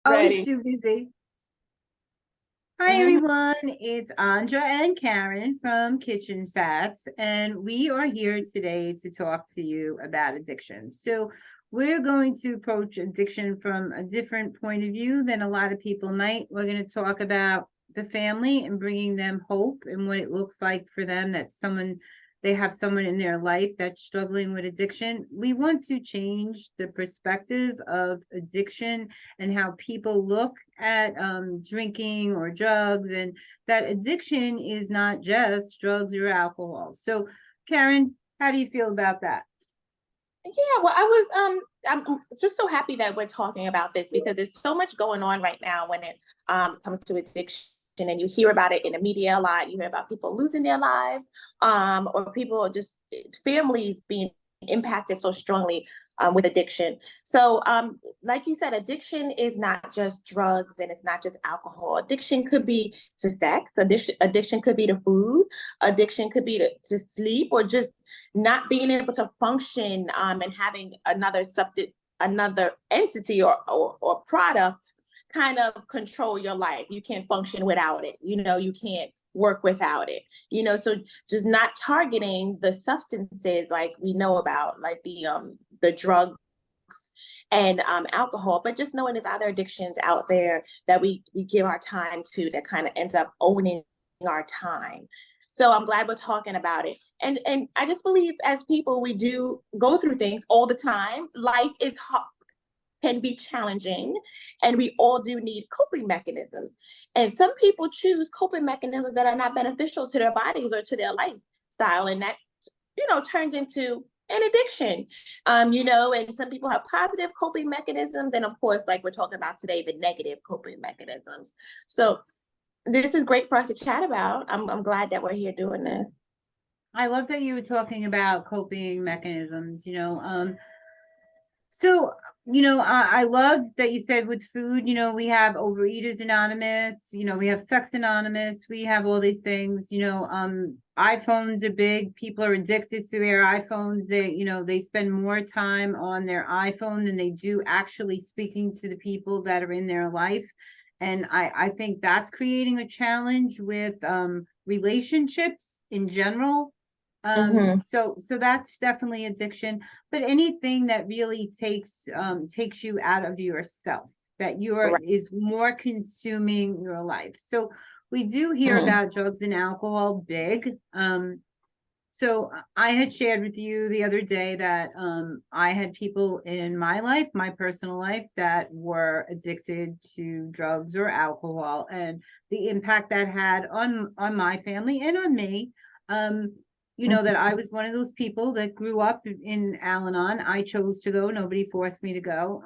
Always Ready. too busy. Hi, Mhm. everyone. It's Andra and Karen from Kitchen Sats, and we are here today to talk to you about addiction. So, we're going to approach addiction from a different point of view than a lot of people might. We're going to talk about the family and bringing them hope and what it looks like for them that they have someone in their life that's struggling with addiction. We want to change the perspective of addiction and how people look at drinking or drugs, and that addiction is not just drugs or alcohol. So, Karen, how do you feel about that? Yeah, well, I'm just so happy that we're talking about this because there's so much going on right now when it comes to addiction. And you hear about it in the media a lot. You hear about people losing their lives, or people just families being impacted so strongly with addiction. So, like you said, addiction is not just drugs and it's not just alcohol. Addiction could be to sex. Addiction could be to food. Addiction could be to sleep, or just not being able to function and having another entity or product kind of control your life. You can't function without it. You can't work without it. So just not targeting the substances like we know about, like the drugs and alcohol, but just knowing there's other addictions out there that we give our time to that kind of ends up owning our time. So I'm glad we're talking about it. And I just believe as people, we do go through things all the time. Life is can be challenging, and we all do need coping mechanisms. And some people choose coping mechanisms that are not beneficial to their bodies or to their lifestyle, and that turns into an addiction. And some people have positive coping mechanisms, and of course, like we're talking about today, the negative coping mechanisms. So this is great for us to chat about. I'm glad that we're here doing this. I love that you were talking about coping mechanisms. So, I love that you said with food, we have Overeaters Anonymous, we have Sex Anonymous, we have all these things, iPhones are big. People are addicted to their iPhones. They spend more time on their iPhone than they do actually speaking to the people that are in their life. And I think that's creating a challenge with relationships in general. Mm-hmm. So that's definitely addiction, but anything that really takes you out of yourself, that you're Right. is more consuming your life. So we do hear Mm-hmm. about drugs and alcohol big. So I had shared with you the other day that I had people in my life, my personal life, that were addicted to drugs or alcohol, and the impact that had on my family and on me. Um, that I was one of those people that grew up in Al-Anon. I chose to go. Nobody forced me to go.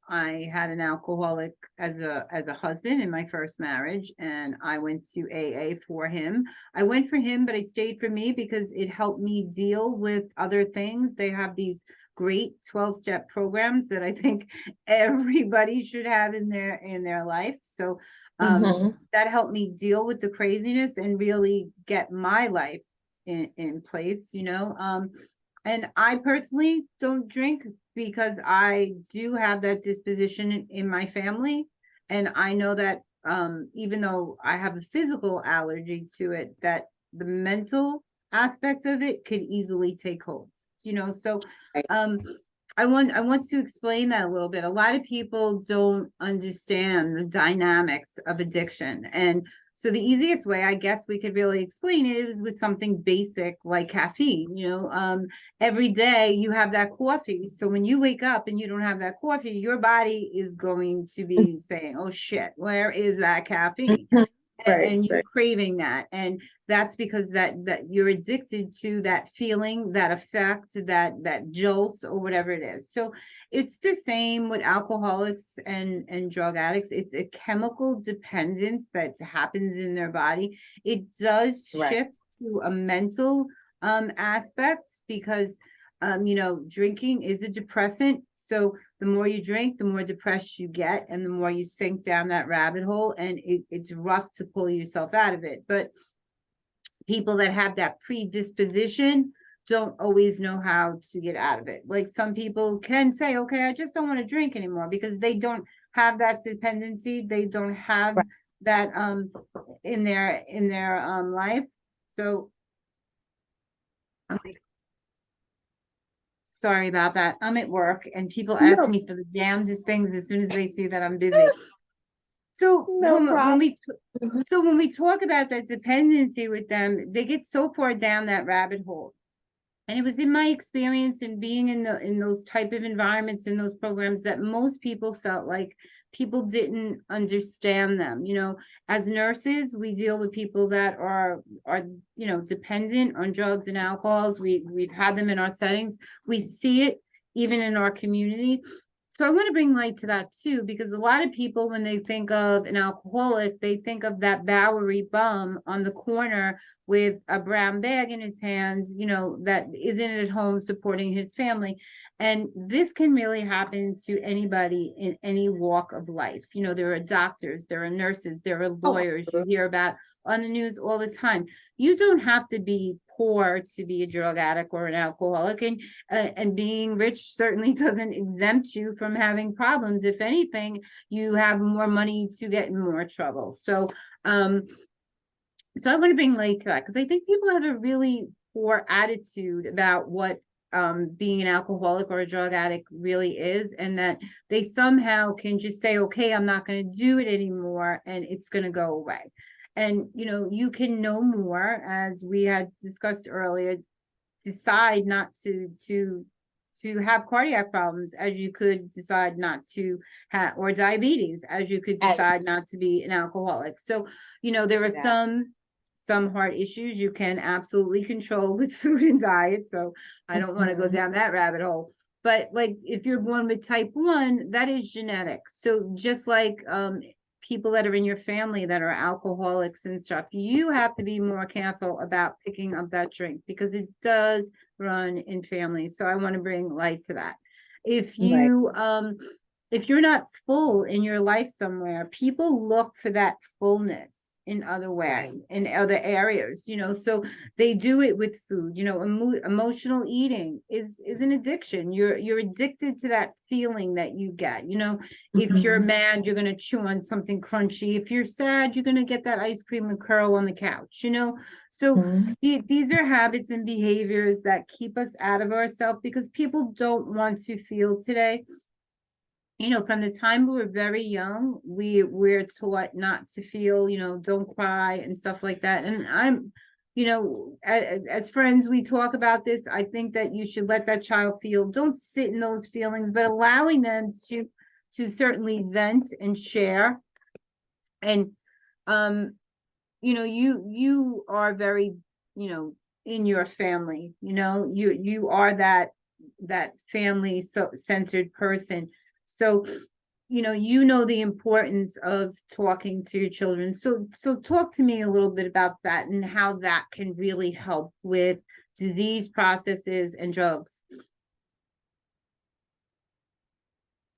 I had an alcoholic as a husband in my first marriage, and I went to AA for him. I went for him, but I stayed for me because it helped me deal with other things. They have these great 12-step programs that I think everybody should have in their life. So Mm-hmm. that helped me deal with the craziness and really get my life in place. And I personally don't drink because I do have that disposition in my family, and I know that even though I have a physical allergy to it, that the mental aspect of it could easily take hold. So Right. um I want to explain that a little bit. A lot of people don't understand the dynamics of addiction. And so the easiest way, I guess, we could really explain it is with something basic like caffeine. Every day you have that coffee. So when you wake up and you don't have that coffee, your body is going to be saying, "Oh shit, where is that caffeine?" Mhm. and, Right. and you're Right. craving that, and that's because that you're addicted to that feeling, that effect, that jolts, or whatever it is. So it's the same with alcoholics and drug addicts. It's a chemical dependence that happens in their body. It does Right. shift to a mental aspect because drinking is a depressant. So the more you drink, the more depressed you get, and the more you sink down that rabbit hole, and it's rough to pull yourself out of it. But people that have that predisposition don't always know how to get out of it. Like some people can say, okay, I just don't want to drink anymore because they don't have that dependency. They don't have Right. that in their life. So I'm like, sorry about that. I'm at work and people ask No, me for the damnedest things as soon as they see that I'm busy. So no problem. when we talk about that dependency with them, they get so far down that rabbit hole. And it was in my experience in being in those type of environments, in those programs, that most people felt like people didn't understand them. You know, as nurses, we deal with people that are dependent on drugs and alcohols. We've had them in our settings. We see it even in our community. So I want to bring light to that too, because a lot of people, when they think of an alcoholic, they think of that Bowery bum on the corner with a brown bag in his hands, that isn't at home supporting his family. And this can really happen to anybody in any walk of life. There are doctors, there are nurses, there are Oh, lawyers you hear about on the news all the time. You don't have to be poor to be a drug addict or an alcoholic, and being rich certainly doesn't exempt you from having problems. If anything, you have more money to get in more trouble. So I want to bring light to that, because I think people have a really poor attitude about what being an alcoholic or a drug addict really is, and that they somehow can just say, okay, I'm not going to do it anymore, and it's going to go away. And, you can no more, as we had discussed earlier, decide not to have cardiac problems as you could decide not to have, or diabetes, as you could decide not to be an alcoholic. So, there are some heart issues you can absolutely control with food and diet. So I don't want to go down that rabbit hole. But like, if you're born with type 1, that is genetic. So just like people that are in your family that are alcoholics and stuff, you have to be more careful about picking up that drink, because it does run in families. So I want to bring light to that. If you're not full in your life somewhere, people look for that fullness in other ways, in other areas, so they do it with food. Emotional eating is an addiction. You're addicted to that feeling that you get. If you're mad, you're going to chew on something crunchy. If you're sad, you're going to get that ice cream and curl on the couch. So these are habits and behaviors that keep us out of ourselves, because people don't want to feel today. From the time we were very young, we're taught not to feel, don't cry and stuff like that. And as friends, we talk about this. I think that you should let that child feel. Don't sit in those feelings, but allowing them to certainly vent and share. And you are very, in your family. You are that family centered person. So, the importance of talking to your children. So talk to me a little bit about that and how that can really help with disease processes and drugs.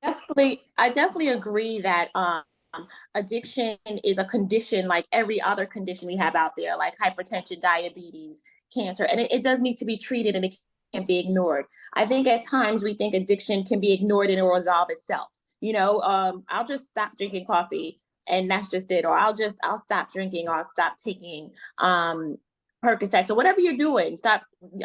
I definitely agree that addiction is a condition like every other condition we have out there, like hypertension, diabetes, cancer, and it does need to be treated, and it can't be ignored. I think at times we think addiction can be ignored and it will resolve itself. I'll just stop drinking coffee and that's just it, or I'll stop drinking, or I'll stop taking Percocets, or whatever you're doing,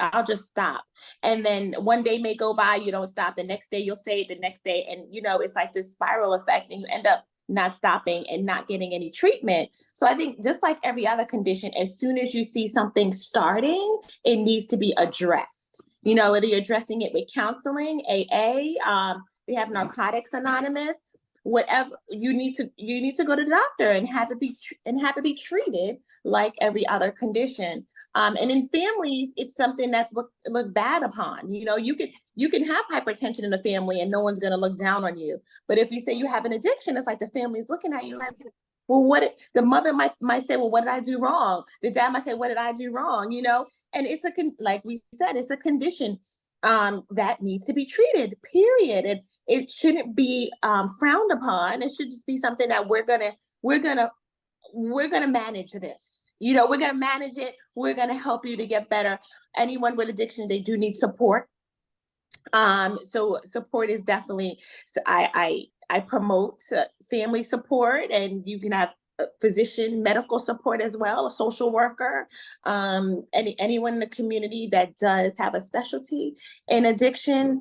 I'll just stop. And then one day may go by, you don't stop. The next day you'll say it, the next day. And, it's like this spiral effect, and you end up not stopping and not getting any treatment. So I think just like every other condition, as soon as you see something starting, it needs to be addressed. Whether you're addressing it with counseling, AA, we have Narcotics Anonymous, whatever, you need to go to the doctor and have it be treated like every other condition. And in families, it's something that's looked bad upon. You can have hypertension in a family and no one's going to look down on you. But if you say you have an addiction, it's like the family's looking at you like, well, the mother might say, well, what did I do wrong? The dad might say, what did I do wrong? And it's like we said, it's a condition that needs to be treated, period. And it shouldn't be frowned upon. It should just be something that we're gonna manage this. We're gonna manage it. We're gonna help you to get better. Anyone with addiction, they do need support. So support is definitely. So I promote family support, and you can have physician medical support as well, a social worker, anyone in the community that does have a specialty in addiction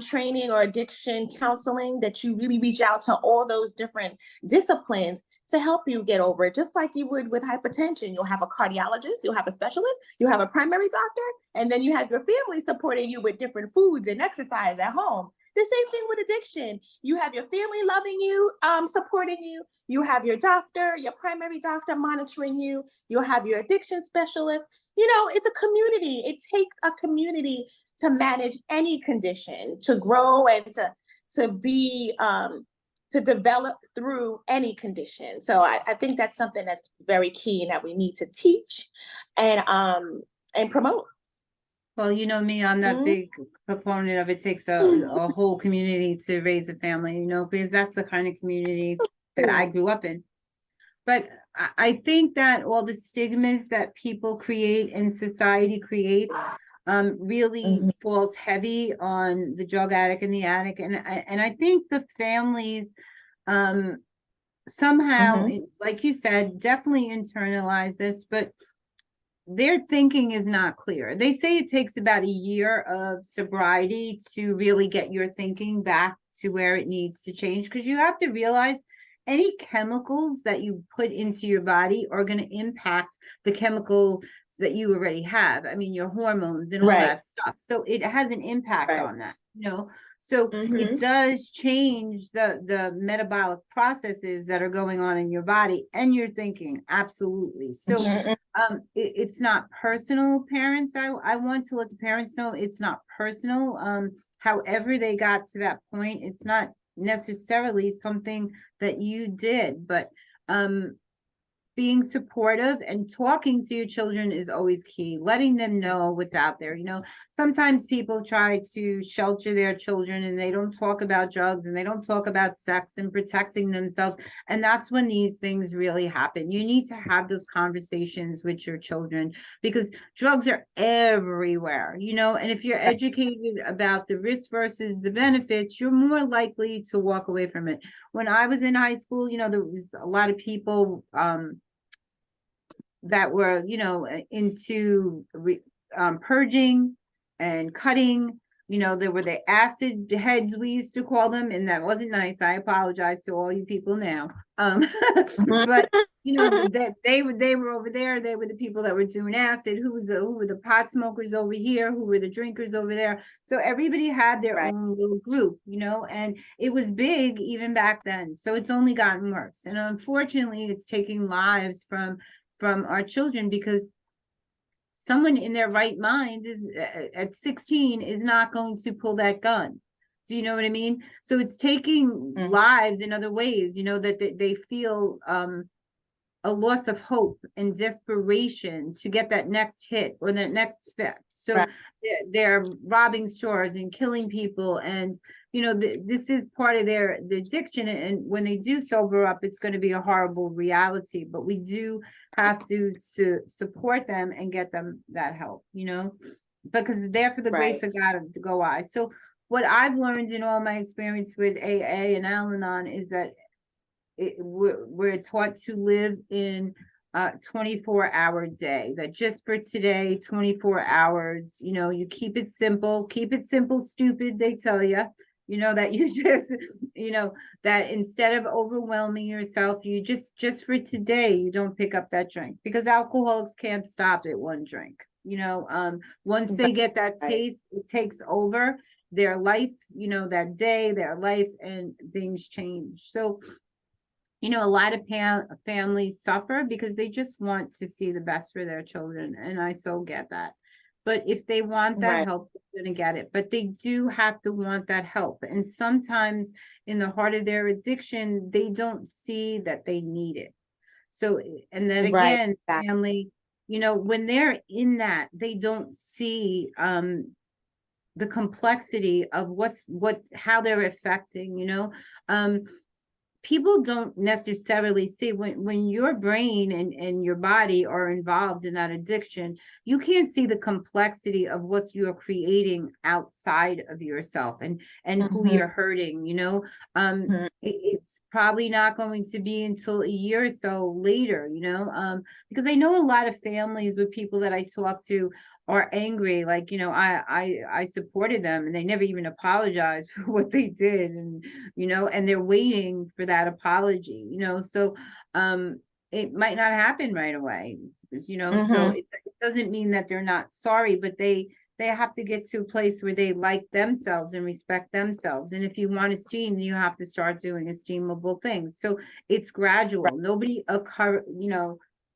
training or addiction counseling, that you really reach out to all those different disciplines to help you get over it. Just like you would with hypertension, you'll have a cardiologist, you'll have a specialist, you have a primary doctor, and then you have your family supporting you with different foods and exercise at home. The same thing with addiction. You have your family loving you, supporting you. You have your doctor, your primary doctor monitoring you. You'll have your addiction specialist. You know, it's a community. It takes a community to manage any condition, to grow, and to be to develop through any condition. So I think that's something that's very key and that we need to teach and promote. Well, you know me, I'm that Mhm. big proponent of it takes a whole community to raise a family, you know, because that's the kind of community that I grew up in. But I think that all the stigmas that people create and society creates really Mhm. falls heavy on the drug addict and the addict. And I think the families um, somehow, Mhm. like you said, definitely internalize this, but their thinking is not clear. They say it takes about a year of sobriety to really get your thinking back to where it needs to change, because you have to realize any chemicals that you put into your body are going to impact the chemicals that you already have. I mean, your hormones and all Right. that stuff. So it has an impact Right. on that, you know. So it Mhm. does change the metabolic processes that are going on in your body and your thinking. Absolutely. So Mhm. it's not personal, parents. I want to let the parents know it's not personal. However they got to that point, it's not necessarily something that you did, but um being supportive and talking to your children is always key. Letting them know what's out there. You know, sometimes people try to shelter their children and they don't talk about drugs and they don't talk about sex and protecting themselves. And that's when these things really happen. You need to have those conversations with your children, because drugs are everywhere, you know, and if you're educated about the risks versus the benefits, you're more likely to walk away from it. When I was in high school, you know, there was a lot of people that were, you know, into purging and cutting. You know, there were the acid heads, we used to call them, and that wasn't nice. I apologize to all you people now. But you know that they were over there. They were the people that were doing acid. Who were the pot smokers over here? Who were the drinkers over there? So everybody had their Right. own little group, you know, and it was big even back then. So it's only gotten worse, and unfortunately, it's taking lives from our children, because someone in their right mind is at 16 is not going to pull that gun. Do you know what I mean? So it's taking Mhm. lives in other ways, you know, that they feel a loss of hope and desperation to get that next hit or that next fix. So Right. they're robbing stores and killing people, and you know this is part of their addiction. And when they do sober up, it's going to be a horrible reality. But we do have to support them and get them that help, you know, because there for the Right. grace of God to go I. So what I've learned in all my experience with AA and Al-Anon is that we're taught to live in a 24-hour day, that just for today, 24 hours, you know, you keep it simple, stupid, they tell you, you know, that you just, you know, that instead of overwhelming yourself, you just for today, you don't pick up that drink, because alcoholics can't stop at one drink, you know. Once they get that Right. taste, it takes over their life, you know, that day, their life, and things change. So you know, a lot of families suffer because they just want to see the best for their children. And I so get that. But if they want that Right. help, they're going to get it. But they do have to want that help. And sometimes in the heart of their addiction, they don't see that they need it. So, and then Right. again, Exactly. family, you know, when they're in that, they don't see the complexity of how they're affecting, you know. Um, people don't necessarily see when your brain and your body are involved in that addiction, you can't see the complexity of what you're creating outside of yourself and who Mhm, you're hurting, mhm. it's probably not going to be until a year or so later, because I know a lot of families with people that I talk to are angry, like, I supported them and they never even apologized for what they did, and they're waiting for that apology, so it might not happen right away, so Mhm. it doesn't mean that they're not sorry, but they have to get to a place where they like themselves and respect themselves. And if you want esteem, you have to start doing esteemable things. So it's Right. gradual. Nobody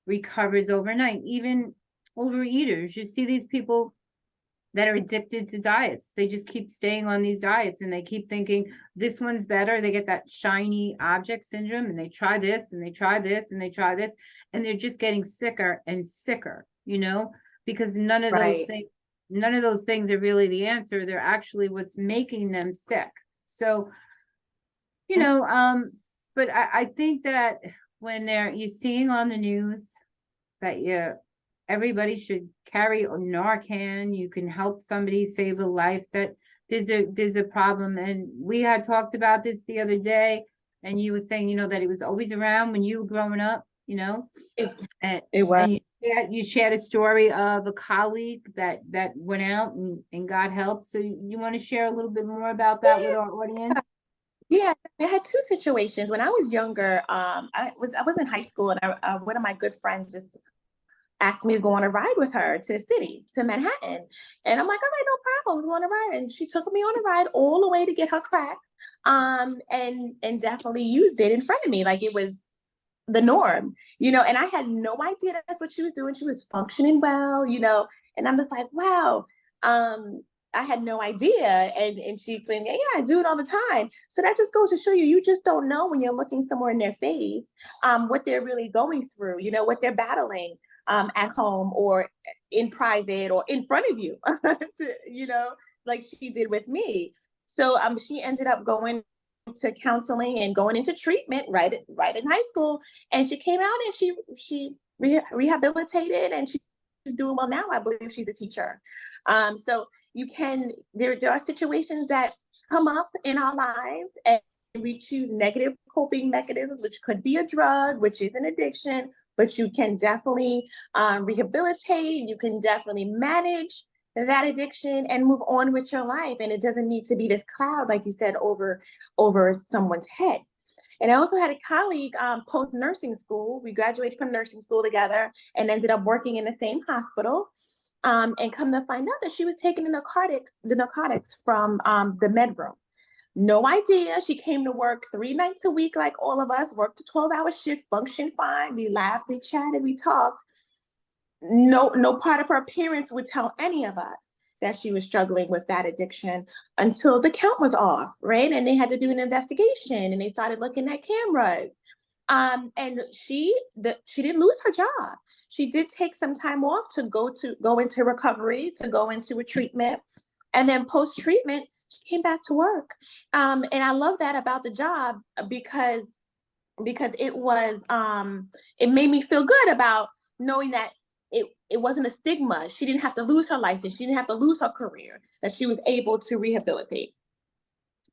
recovers overnight. Even overeaters, you see these people that are addicted to diets. They just keep staying on these diets and they keep thinking this one's better. They get that shiny object syndrome and they try this and they try this and they try this and they're just getting sicker and sicker, because Right. none of those things are really the answer. They're actually what's making them sick. So, you Mhm. know, um, but I think that when you're seeing on the news that everybody should carry a Narcan. You can help somebody save a life. That there's a problem, and we had talked about this the other day. And you were saying, that it was always around when you were growing up, It, and it was. and you shared a story of a colleague that went out and got help. So you want to share a little bit more about that with Yeah. our audience? Yeah, I had two situations. When I was younger, I was in high school, and one of my good friends just asked me to go on a ride with her to the city, to Manhattan. And I'm like, all right, no problem. We want to ride. And she took me on a ride all the way to get her crack. And definitely used it in front of me. Like it was the norm, and I had no idea that's what she was doing. She was functioning well, and I'm just like, wow. Um, I had no idea. And she explained, yeah, I do it all the time. So that just goes to show you, you just don't know when you're looking somewhere in their face, what they're really going through, what they're battling at home or in private or in front of you, like she did with me. So she ended up going to counseling and going into treatment right in high school, and she came out and she rehabilitated, and she's doing well now. I believe she's a teacher. So there are situations that come up in our lives, and we choose negative coping mechanisms, which could be a drug, which is an addiction, but you can definitely rehabilitate. You can definitely manage that addiction and move on with your life. And it doesn't need to be this cloud, like you said, over someone's head. And I also had a colleague post nursing school. We graduated from nursing school together and ended up working in the same hospital. And come to find out that she was taking the narcotics from the med room. No idea. She came to work 3 nights a week, like all of us, worked a 12-hour shift, functioned fine. We laughed, we chatted, we talked. No part of her appearance would tell any of us that she was struggling with that addiction until the count was off, right? And they had to do an investigation and they started looking at cameras. And she didn't lose her job. She did take some time off to go into recovery, to go into a treatment, and then post treatment, she came back to work. And I love that about the job because it made me feel good about knowing that it wasn't a stigma. She didn't have to lose her license. She didn't have to lose her career. That she was able to rehabilitate,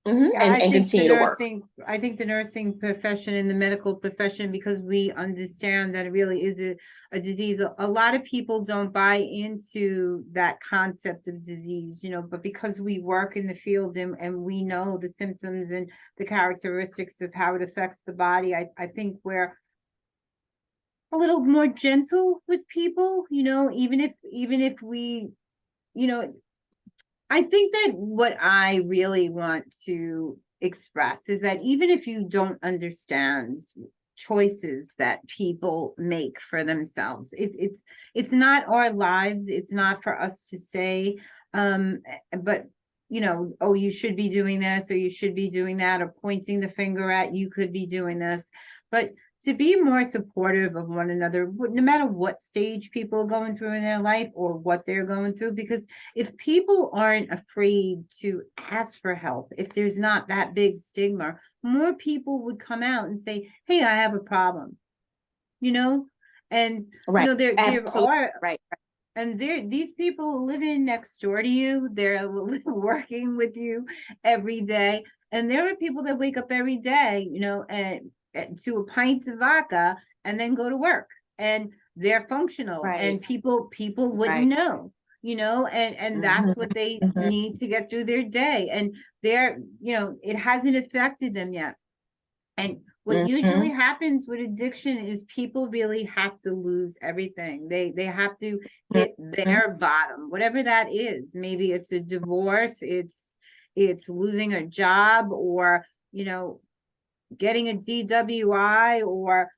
Yeah, and continue to work. I think the nursing profession and the medical profession, because we understand that it really is a disease. A lot of people don't buy into that concept of disease, but because we work in the field and we know the symptoms and the characteristics of how it affects the body, I think we're a little more gentle with people, even if we, you know, I think that what I really want to express is that even if you don't understand choices that people make for themselves, it's not our lives. It's not for us to say, but oh, you should be doing this or you should be doing that, or pointing the finger at you could be doing this. but to be more supportive of one another, no matter what stage people are going through in their life or what they're going through. Because if people aren't afraid to ask for help, if there's not that big stigma, more people would come out and say, hey, I have a problem, you know? And, Right. there Absolutely. are, Right. and these people living next door to you, they're working with you every day. And there are people that wake up every day, and to a pint of vodka and then go to work, and they're functional, Right. and people wouldn't Right. know, and that's what they Mhm. need to get through their day. And it hasn't affected them yet. And what usually Mhm. happens with addiction is people really have to lose everything. They have to hit Mhm. their bottom, whatever that is. Maybe it's a divorce, it's losing a job, or getting a DWI, or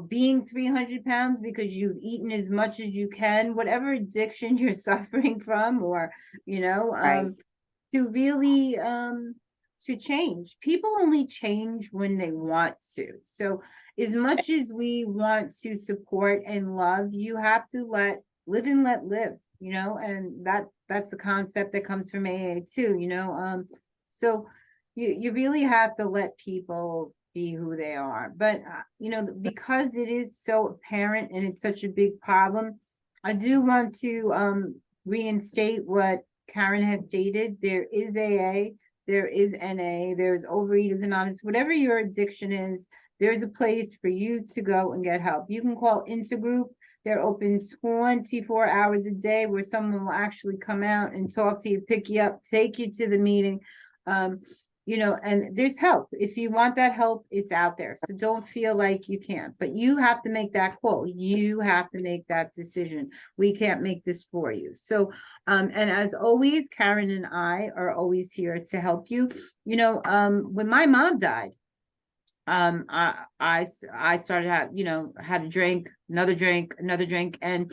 being 300 pounds because you've eaten as much as you can, whatever addiction you're suffering from, or you know, Right. um, to really to change. People only change when they want to. So as much as we want to support and love, you have to live and let live, and that's a concept that comes from AA too, so you really have to let people be who they are. But because it is so apparent and it's such a big problem, I do want to reinstate what Karen has stated. There is AA, there is NA, there's Overeaters Anonymous. Whatever your addiction is, there's a place for you to go and get help. You can call Intergroup. They're open 24 hours a day, where someone will actually come out and talk to you, pick you up, take you to the meeting. Um, and there's help. If you want that help, it's out there. So don't feel like you can't, but you have to make that call. You have to make that decision. We can't make this for you. So, and as always, Karen and I are always here to help you. When my mom died, I started had a drink, another drink, and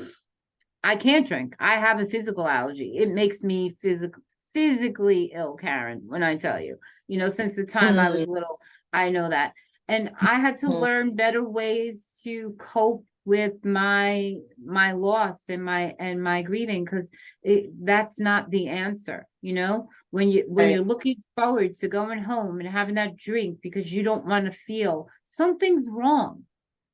I can't drink. I have a physical allergy. It makes me physically ill, Karen, when I tell you. Since the time I was Mhm. little, I know that. And I had to learn better ways to cope with my loss and my grieving, because that's not the answer, when Right. you're looking forward to going home and having that drink because you don't want to feel something's wrong,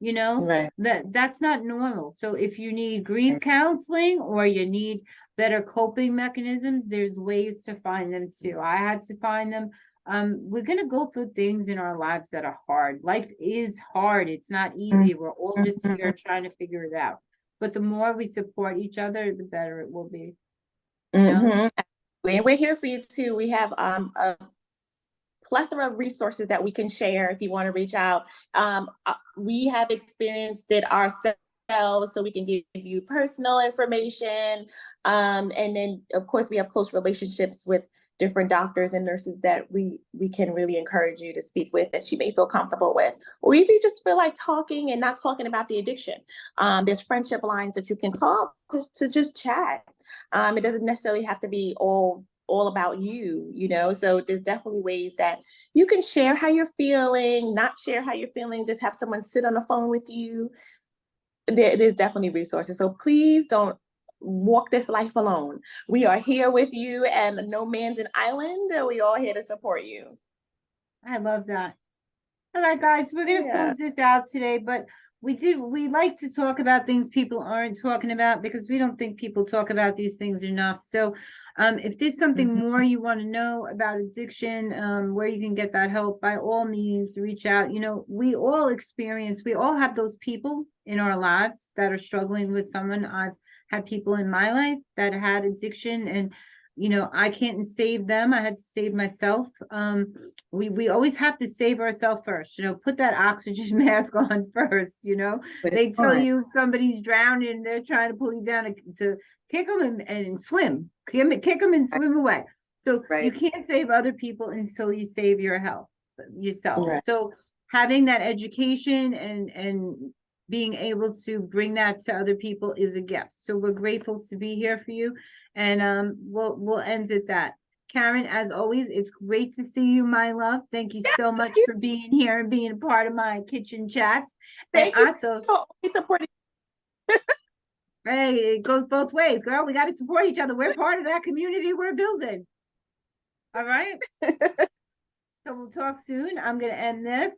you know Right. that's not normal. So if you need grief counseling or you need better coping mechanisms, there's ways to find them too. I had to find them. We're going to go through things in our lives that are hard. Life is hard. It's not easy. We're all just here Mhm. trying to figure it out. But the more we support each other, the better it will be, you know? Mhm. Absolutely. And we're here for you too. We have a plethora of resources that we can share if you want to reach out. We have experienced it ourselves, so we can give you personal information. And then, of course, we have close relationships with different doctors and nurses that we can really encourage you to speak with, that you may feel comfortable with. Or if you just feel like talking and not talking about the addiction, there's friendship lines that you can call to just chat. It doesn't necessarily have to be all about you. So there's definitely ways that you can share how you're feeling, not share how you're feeling, just have someone sit on the phone with you. There's definitely resources. So please don't walk this life alone. We are here with you, and no man's an island. We all here to support you. I love that. All right, guys, we're gonna Yeah. close this out today, but we like to talk about things people aren't talking about, because we don't think people talk about these things enough. So if there's something Mhm. more you want to know about addiction, where you can get that help, by all means reach out. We all have those people in our lives that are struggling with someone. I've had people in my life that had addiction, and I can't save them. I had to save myself. We always have to save ourselves first, put that oxygen mask on first. Put it They tell on. you somebody's drowning, they're trying to pull you down to kick them and swim, kick them and Right. swim away. So you Right. can't save other people until you save your health yourself. Right. So having that education and being able to bring that to other people is a gift. So we're grateful to be here for you, and we'll end at that. Karen, as always, it's great to see you, my love. Thank you so much you for being here and being a part of my kitchen chats. And Thank you also, for always supporting. hey, it goes both ways, girl. We got to support each other. We're part of that community we're building. All right. So we'll talk soon. I'm going to end this.